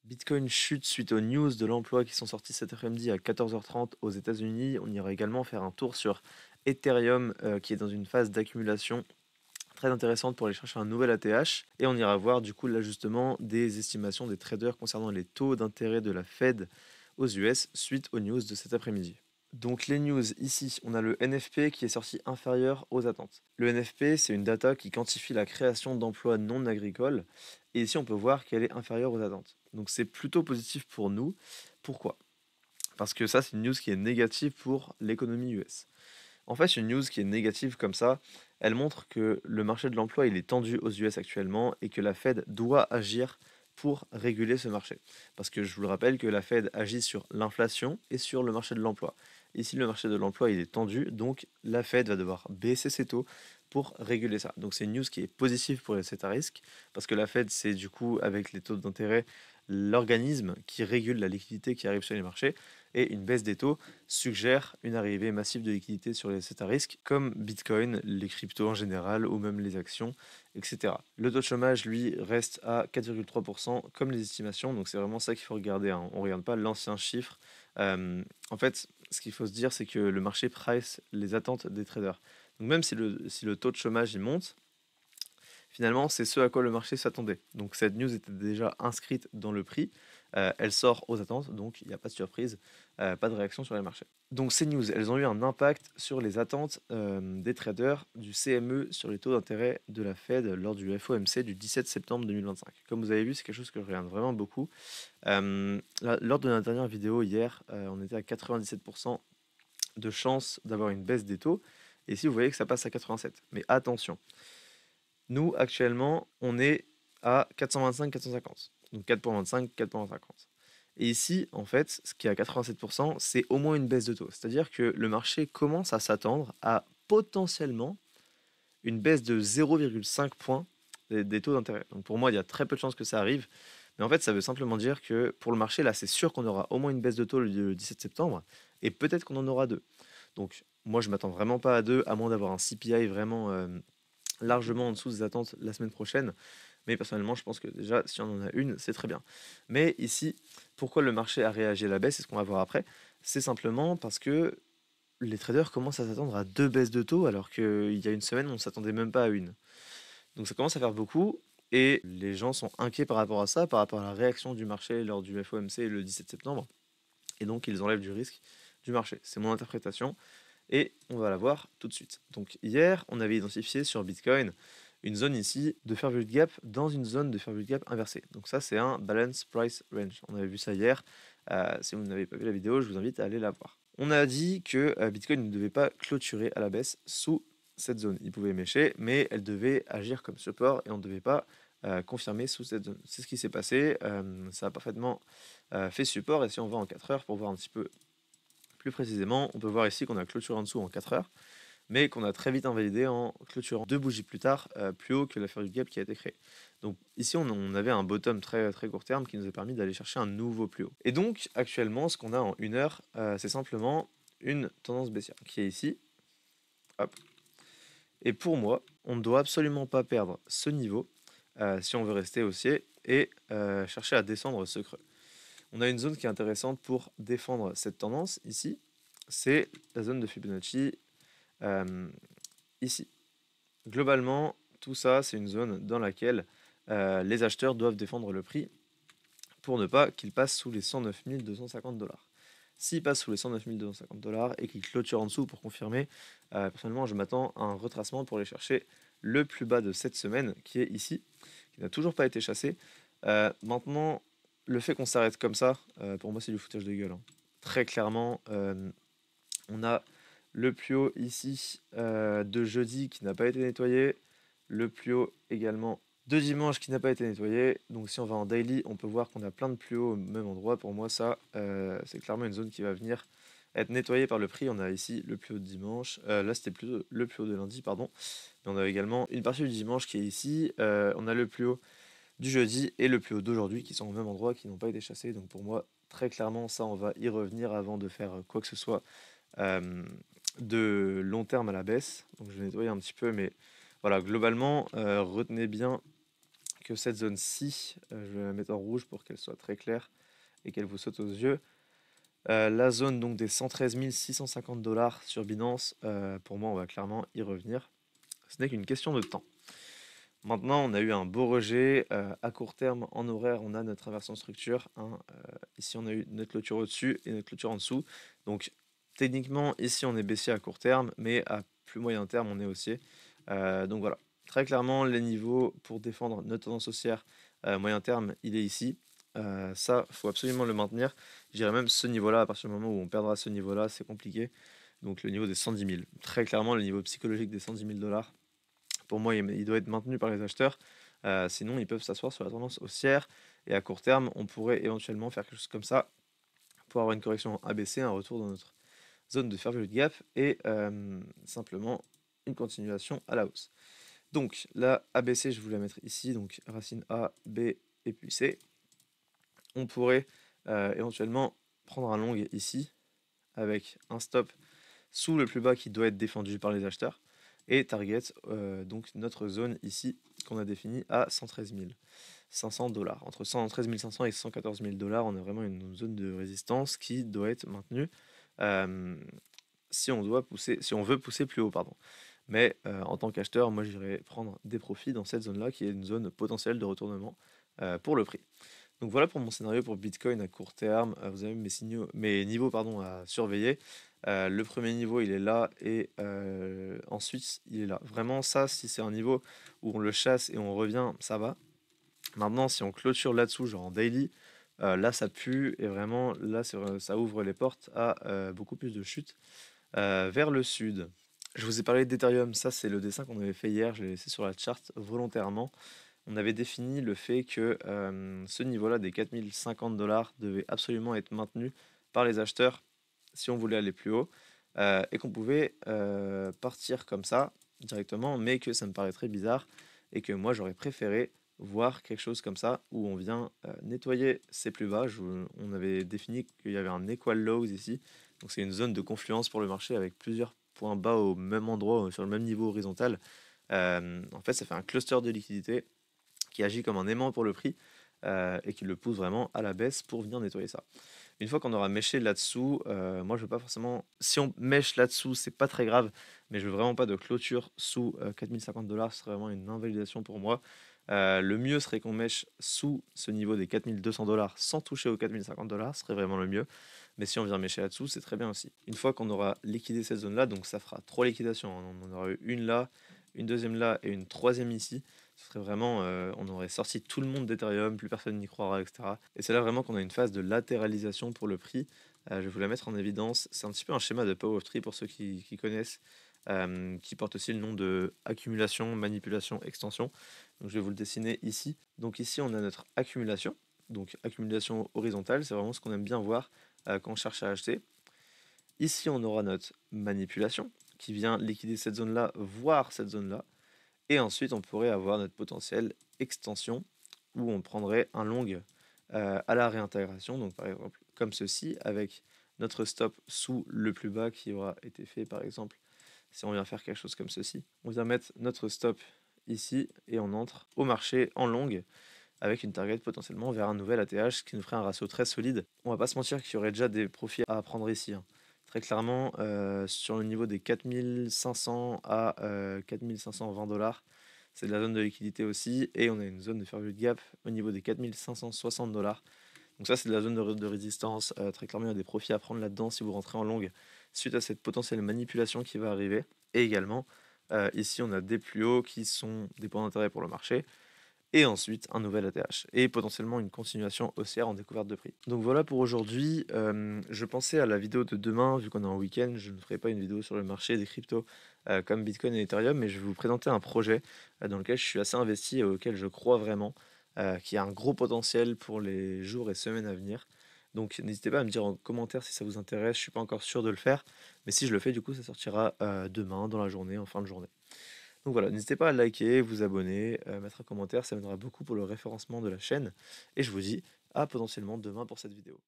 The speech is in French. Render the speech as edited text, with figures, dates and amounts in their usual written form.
Bitcoin chute suite aux news de l'emploi qui sont sortis cet après-midi à 14h30 aux États-Unis. On ira également faire un tour sur Ethereum qui est dans une phase d'accumulation très intéressante pour aller chercher un nouvel ATH. Et on ira voir du coup l'ajustement des estimations des traders concernant les taux d'intérêt de la Fed aux US suite aux news de cet après-midi. Donc les news ici, on a le NFP qui est sorti inférieur aux attentes. Le NFP, c'est une data qui quantifie la création d'emplois non agricoles. Et ici, on peut voir qu'elle est inférieure aux attentes. Donc c'est plutôt positif pour nous. Pourquoi? Parce que ça, c'est une news qui est négative pour l'économie US. En fait, une news qui est négative comme ça, elle montre que le marché de l'emploi, il est tendu aux US actuellement et que la Fed doit agir pour réguler ce marché. Parce que je vous le rappelle que la Fed agit sur l'inflation et sur le marché de l'emploi. Ici, le marché de l'emploi, il est tendu, donc la Fed va devoir baisser ses taux pour réguler ça. Donc c'est une news qui est positive pour les assets à risque, parce que la Fed, c'est du coup, avec les taux d'intérêt, l'organisme qui régule la liquidité qui arrive sur les marchés, et une baisse des taux suggère une arrivée massive de liquidités sur les assets à risque, comme Bitcoin, les cryptos en général, ou même les actions, etc. Le taux de chômage, lui, reste à 4,3%, comme les estimations, donc c'est vraiment ça qu'il faut regarder, hein. On ne regarde pas l'ancien chiffre. En fait, ce qu'il faut se dire, c'est que le marché price les attentes des traders. Donc même si le taux de chômage il monte, finalement, c'est ce à quoi le marché s'attendait. Donc cette news était déjà inscrite dans le prix. Elle sort aux attentes, donc il n'y a pas de surprise, pas de réaction sur les marchés. Donc ces news, elles ont eu un impact sur les attentes des traders du CME sur les taux d'intérêt de la Fed lors du FOMC du 17 septembre 2025. Comme vous avez vu, c'est quelque chose que je regarde vraiment beaucoup. Lors de notre dernière vidéo hier, on était à 97% de chance d'avoir une baisse des taux. Et ici, vous voyez que ça passe à 87. Mais attention, nous, actuellement, on est à 425, 450. Donc 4,25, 4,50. Et ici, en fait, ce qui est à 87%, c'est au moins une baisse de taux. C'est-à-dire que le marché commence à s'attendre à potentiellement une baisse de 0,5 points des taux d'intérêt. Donc pour moi, il y a très peu de chances que ça arrive. Mais en fait, ça veut simplement dire que pour le marché, là, c'est sûr qu'on aura au moins une baisse de taux le 17 septembre. Et peut-être qu'on en aura deux. Donc moi, je m'attends vraiment pas à deux, à moins d'avoir un CPI vraiment largement en dessous des attentes la semaine prochaine. Mais personnellement, je pense que déjà, si on en a une, c'est très bien. Mais ici, pourquoi le marché a réagi à la baisse, c'est ce qu'on va voir après. C'est simplement parce que les traders commencent à s'attendre à deux baisses de taux, alors qu'il y a une semaine, on ne s'attendait même pas à une. Donc ça commence à faire beaucoup, et les gens sont inquiets par rapport à ça, par rapport à la réaction du marché lors du FOMC le 17 septembre. Et donc, ils enlèvent du risque du marché. C'est mon interprétation et on va la voir tout de suite. Donc hier, on avait identifié sur Bitcoin une zone ici de fair value gap dans une zone de fair value gap inversée. Donc ça, c'est un balance price range. On avait vu ça hier. Si vous n'avez pas vu la vidéo, je vous invite à aller la voir. On a dit que Bitcoin ne devait pas clôturer à la baisse sous cette zone. Il pouvait mécher, mais elle devait agir comme support et on ne devait pas confirmer sous cette zone. C'est ce qui s'est passé. Ça a parfaitement fait support. Et si on va en 4 heures pour voir un petit peu plus précisément, on peut voir ici qu'on a clôturé en dessous en 4 heures, mais qu'on a très vite invalidé en clôturant deux bougies plus tard, plus haut que la fair gap qui a été créée. Donc ici, on avait un bottom très, très court terme qui nous a permis d'aller chercher un nouveau plus haut. Et donc actuellement, ce qu'on a en 1 heure, c'est simplement une tendance baissière qui est ici. Hop. Et pour moi, on ne doit absolument pas perdre ce niveau si on veut rester haussier et chercher à descendre ce creux. On a une zone qui est intéressante pour défendre cette tendance ici, c'est la zone de Fibonacci ici. Globalement, tout ça, c'est une zone dans laquelle les acheteurs doivent défendre le prix pour ne pas qu'il passe sous les 109 250 $. S'il passe sous les 109 250 $ et qu'il clôture en dessous pour confirmer, personnellement, je m'attends à un retracement pour aller chercher le plus bas de cette semaine, qui est ici, qui n'a toujours pas été chassé. Maintenant, le fait qu'on s'arrête comme ça, pour moi, c'est du foutage de gueule, hein. Très clairement, on a le plus haut ici de jeudi qui n'a pas été nettoyé, le plus haut également de dimanche qui n'a pas été nettoyé. Donc si on va en daily, on peut voir qu'on a plein de plus hauts au même endroit. Pour moi, ça, c'est clairement une zone qui va venir être nettoyée par le prix. On a ici le plus haut de dimanche. Là, c'était plutôt le plus haut de lundi, pardon. Mais on a également une partie du dimanche qui est ici. On a le plus haut du jeudi et le plus haut d'aujourd'hui qui sont au même endroit, qui n'ont pas été chassés. Donc pour moi, très clairement, ça, on va y revenir avant de faire quoi que ce soit de long terme à la baisse. Donc je vais nettoyer un petit peu, mais voilà, globalement, retenez bien que cette zone-ci, je vais la mettre en rouge pour qu'elle soit très claire et qu'elle vous saute aux yeux. La zone donc des 113 650 dollars sur Binance, pour moi, on va clairement y revenir. Ce n'est qu'une question de temps. Maintenant, on a eu un beau rejet. À court terme, en horaire, on a notre inversion de structure, hein. Ici, on a eu notre clôture au-dessus et notre clôture en dessous. Donc, techniquement, ici, on est baissier à court terme, mais à plus moyen terme, on est haussier. Donc voilà, très clairement, les niveaux pour défendre notre tendance haussière moyen terme, il est ici. Ça, il faut absolument le maintenir. Je dirais même ce niveau-là, à partir du moment où on perdra ce niveau-là, c'est compliqué. Donc le niveau des 110 000. Très clairement, le niveau psychologique des 110 000 dollars, pour moi, il doit être maintenu par les acheteurs. Sinon, ils peuvent s'asseoir sur la tendance haussière. Et à court terme, on pourrait éventuellement faire quelque chose comme ça pour avoir une correction ABC, un retour dans notre zone de fair value gap et simplement une continuation à la hausse. Donc la ABC, je vais vous la mettre ici, donc racine A, B et puis C. On pourrait éventuellement prendre un long ici avec un stop sous le plus bas qui doit être défendu par les acheteurs et target donc notre zone ici qu'on a définie à 113 500 dollars. Entre 113 500 et 114 000 dollars, on a vraiment une zone de résistance qui doit être maintenue si on veut pousser plus haut, pardon. Mais en tant qu'acheteur, moi j'irais prendre des profits dans cette zone-là qui est une zone potentielle de retournement pour le prix. Donc voilà pour mon scénario pour Bitcoin à court terme. Vous avez mes niveaux pardon, à surveiller. Le premier niveau, il est là et ensuite, il est là. Vraiment, ça, si c'est un niveau où on le chasse et on revient, ça va. Maintenant, si on clôture là-dessous, genre en daily, là, ça pue et vraiment, là, ça ouvre les portes à beaucoup plus de chutes vers le sud. Je vous ai parlé d'Ethereum, ça c'est le dessin qu'on avait fait hier, je l'ai laissé sur la charte volontairement. On avait défini le fait que ce niveau-là des 4050 dollars devait absolument être maintenu par les acheteurs si on voulait aller plus haut et qu'on pouvait partir comme ça directement, mais que ça me paraîtrait bizarre et que moi j'aurais préféré voir quelque chose comme ça où on vient nettoyer ses plus bas. On avait défini qu'il y avait un equal lows ici, donc c'est une zone de confluence pour le marché avec plusieurs points bas au même endroit, sur le même niveau horizontal. En fait, ça fait un cluster de liquidité qui agit comme un aimant pour le prix et qui le pousse vraiment à la baisse pour venir nettoyer ça. Une fois qu'on aura méché là-dessous, moi je veux pas forcément. Si on mèche là-dessous, c'est pas très grave, mais je veux vraiment pas de clôture sous 4050 dollars, ce serait vraiment une invalidation pour moi. Le mieux serait qu'on mèche sous ce niveau des 4200 dollars sans toucher aux 4050 dollars, ce serait vraiment le mieux. Mais si on vient mècher là-dessous, c'est très bien aussi. Une fois qu'on aura liquidé cette zone-là, donc ça fera 3 liquidations, hein. On en aura eu une là, une deuxième là et une troisième ici. Ce serait vraiment, on aurait sorti tout le monde d'Ethereum, plus personne n'y croira, etc. Et c'est là vraiment qu'on a une phase de latéralisation pour le prix. Je vais vous la mettre en évidence. C'est un petit peu un schéma de Power of Tree pour ceux qui connaissent, qui porte aussi le nom de accumulation, manipulation, extension. Donc je vais vous le dessiner ici. Donc ici, on a notre accumulation. Donc accumulation horizontale, c'est vraiment ce qu'on aime bien voir quand on cherche à acheter. Ici, on aura notre manipulation qui vient liquider cette zone-là, voire cette zone-là. Et ensuite, on pourrait avoir notre potentielle extension où on prendrait un long à la réintégration. Donc, par exemple, comme ceci, avec notre stop sous le plus bas qui aura été fait, par exemple, si on vient faire quelque chose comme ceci. On vient mettre notre stop ici et on entre au marché en longue avec une target potentiellement vers un nouvel ATH, ce qui nous ferait un ratio très solide. On va pas se mentir qu'il y aurait déjà des profits à prendre ici, hein. Très clairement, sur le niveau des 4500 à 4520 dollars, c'est de la zone de liquidité aussi. Et on a une zone de fair value gap au niveau des 4560 dollars. Donc ça, c'est de la zone de résistance. Très clairement, il y a des profits à prendre là-dedans si vous rentrez en longue suite à cette potentielle manipulation qui va arriver. Et également, ici, on a des plus hauts qui sont des points d'intérêt pour le marché et ensuite un nouvel ATH et potentiellement une continuation haussière en découverte de prix. Donc voilà pour aujourd'hui. Je pensais à la vidéo de demain, vu qu'on est en week-end, je ne ferai pas une vidéo sur le marché des cryptos comme Bitcoin et Ethereum, mais je vais vous présenter un projet dans lequel je suis assez investi et auquel je crois vraiment, qui a un gros potentiel pour les jours et semaines à venir. Donc n'hésitez pas à me dire en commentaire si ça vous intéresse, je suis pas encore sûr de le faire, mais si je le fais, du coup, ça sortira demain, dans la journée, en fin de journée. Donc voilà, n'hésitez pas à liker, vous abonner, mettre un commentaire, ça m'aidera beaucoup pour le référencement de la chaîne. Et je vous dis à potentiellement demain pour cette vidéo.